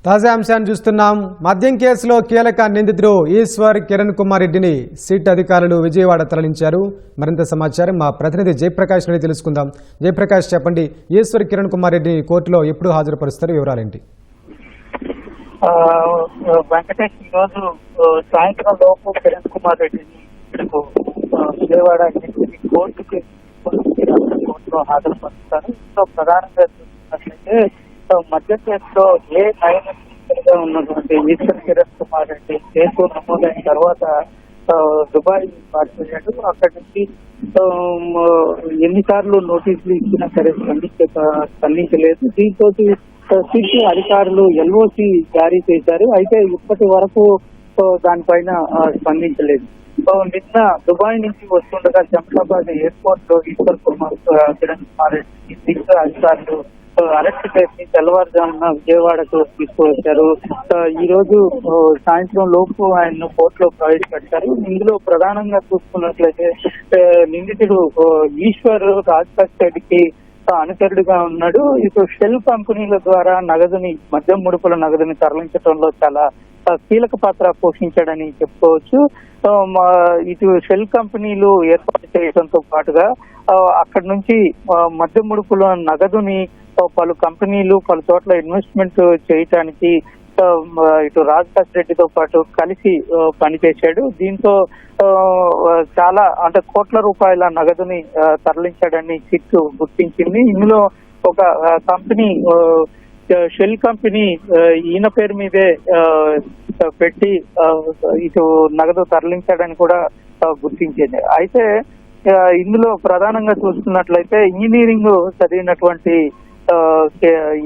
తాజా అంశాన్ని చూస్తున్నాం. మద్యం కేసులో కీలక నిందితుడు ఈశ్వర్ కిరణ్ కుమార్ రెడ్డిని సిట్ అధికారులు విజయవాడ తరలించారు. మరింత సమాచారం మా ప్రతినిధి జయప్రకాష్ నుండి తెలుసుకుందాం. జయప్రకాష్, చెప్పండి, ఈశ్వర్ కిరణ్ కుమార్ రెడ్డిని కోర్టులో ఎప్పుడు హాజరుపరుస్తారు, వివరాలేంటి? వెంకటేష్, ఈరోజు సాయంత్రం లోపు కిరణ్ కుమార్ రెడ్డిని విజయవాడ కోర్టులో హాజరుపరుస్తారు. సో ప్రధానంగా చూసినట్లయితే మధ్య కేసులో ఉన్నటువంటి ఈశ్వర్ కిరణ్ కుమార్ రెడ్డి కేసు నమోదైన తర్వాత దుబాయ్ పారిపోయాడు. అక్కడి నుంచి ఎన్నిసార్లు నోటీసులు ఇచ్చినా సరే స్పందించలేదు. దీంతో సిట్ అధికారులు ఎల్ఓసి జారీ చేశారు. అయితే ఇప్పటి వరకు దానిపైన స్పందించలేదు. నిన్న దుబాయ్ నుంచి వస్తుండగా శంషాబాద్ ఎయిర్పోర్ట్ లో ఈశ్వర్ కిరణ్ కుమార్ రెడ్డి సిట్ అధికారులు అరెస్ట్ చేసి తెల్లవారుజామున విజయవాడకు తీసుకువచ్చారు. ఈ రోజు సాయంత్రం లోపు ఆయన్ను కోర్టులో ప్రవేశపెట్టారు. ఇందులో ప్రధానంగా చూసుకున్నట్లయితే నిందితుడు ఈశ్వర్ రాజ్పాస్ రెడ్డికి అనుచరుడిగా ఉన్నాడు. ఇటు షెల్ కంపెనీల ద్వారా మద్యం ముడుపుల నగదుని తరలించడంలో చాలా కీలక పాత్ర పోషించాడని చెప్పుకోవచ్చు. ఇటు షెల్ కంపెనీలు ఏర్పాటు చేయడంతో పాటుగా అక్కడి నుంచి మద్యం ముడుపుల నగదుని పలు కంపెనీలు పలు చోట్ల ఇన్వెస్ట్మెంట్ చేయటానికి ఇటు రాజ్పాస్ రెడ్డితో పాటు కలిసి పనిచేశాడు. దీంతో చాలా కోట్ల రూపాయల నగదుని తరలించాడని సిట్ గుర్తించింది. ఇందులో ఒక కంపెనీ షెల్ కంపెనీ ఈయన పేరు మీదే పెట్టి ఇటు నగదు తరలించాడని కూడా గుర్తించింది. అయితే ఇందులో ప్రధానంగా చూసుకున్నట్లయితే ఇంజనీరింగ్ చదివినటువంటి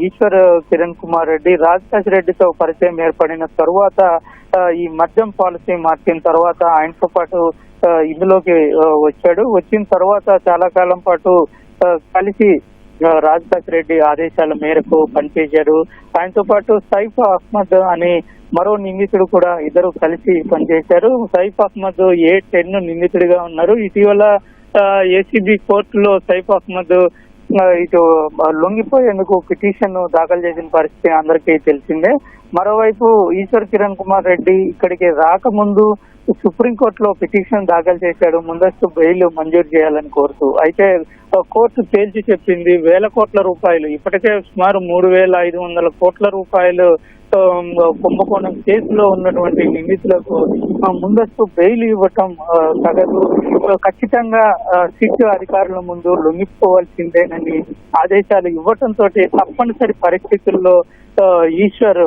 ఈశ్వర్ కిరణ్ కుమార్ రెడ్డి రాజ్పాస్ రెడ్డితో పరిచయం ఏర్పడిన తరువాత ఈ మద్యం పాలసీ మార్చిన తర్వాత ఆయనతో పాటు ఇందులోకి వచ్చాడు. వచ్చిన తర్వాత చాలా కాలం పాటు కలిసి రాజ్పాస్ రెడ్డి ఆదేశాల మేరకు పనిచేశారు. ఆయనతో పాటు సైఫ్ అహ్మద్ అనే మరో నిందితుడు కూడా ఇద్దరు కలిసి పనిచేశారు. సైఫ్ అహ్మద్ A10 నిందితుడిగా ఉన్నారు. ఇటీవల ఏసీబీ కోర్టులో సైఫ్ అహ్మద్ ఇటు లొంగిపోయేందుకు పిటిషన్ దాఖలు చేసిన పరిస్థితి అందరికీ తెలిసిందే. మరోవైపు ఈశ్వర్ కిరణ్ కుమార్ రెడ్డి ఇక్కడికి రాకముందు సుప్రీంకోర్టులో పిటిషన్ దాఖలు చేశాడు, ముందస్తు బెయిల్ మంజూరు చేయాలని కోరుతూ. అయితే కోర్టు తేల్చి చెప్పింది వేల కోట్ల రూపాయలు, ఇప్పటికే సుమారు 3,500 కోట్ల రూపాయలు కుంభకోణం కేసులో ఉన్నటువంటి నిందితులకు ముందస్తు బెయిల్ ఇవ్వటం తగదు, ఖచ్చితంగా సిట్ అధికారుల ముందు లొంగిపోవాల్సిందేనని ఆదేశాలు ఇవ్వటంతో తప్పనిసరి పరిస్థితుల్లో ఈశ్వర్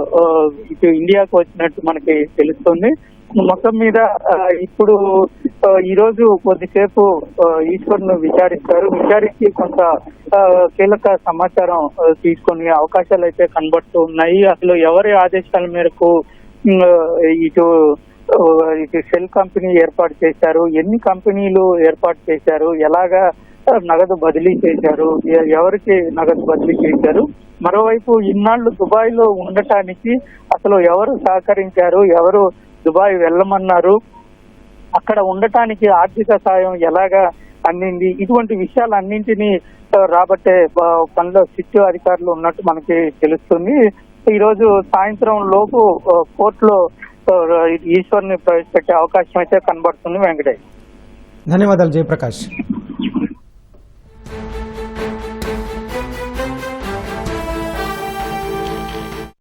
ఇటు ఇండియాకు వచ్చినట్టు మనకి తెలుస్తుంది. మొత్తం మీద ఇప్పుడు ఈ రోజు కొద్దిసేపు ఈశ్వర్ ను విచారించి కొంత కీలక సమాచారం తీసుకునే అవకాశాలు అయితే కనబడుతూ ఉన్నాయి. అసలు ఎవరి ఆదేశాల మేరకు ఇటు షెల్ కంపెనీ ఏర్పాటు చేశారు, ఎన్ని కంపెనీలు ఏర్పాటు చేశారు, ఎలాగా నగదు బదిలీ చేశారు, ఎవరికి నగదు బదిలీ చేశారు, మరోవైపు ఇన్నాళ్లు దుబాయ్ లో ఉండటానికి అసలు ఎవరు సహకరించారు, ఎవరు దుబాయ్ వెళ్ళమన్నారు, అక్కడ ఉండటానికి ఆర్థిక సాయం ఎలాగా అందింది, ఇటువంటి విషయాలన్నింటినీ రాబట్టే పనిలో సిట్ అధికారులు ఉన్నట్టు మనకి తెలుస్తుంది. ఈ రోజు సాయంత్రం లోపు కోర్టులో ఈశ్వర్ ని ప్రవేశపెట్టే అవకాశం అయితే కనబడుతుంది. వెంకటేష్, ధన్యవాదాలు జయప్రకాష్.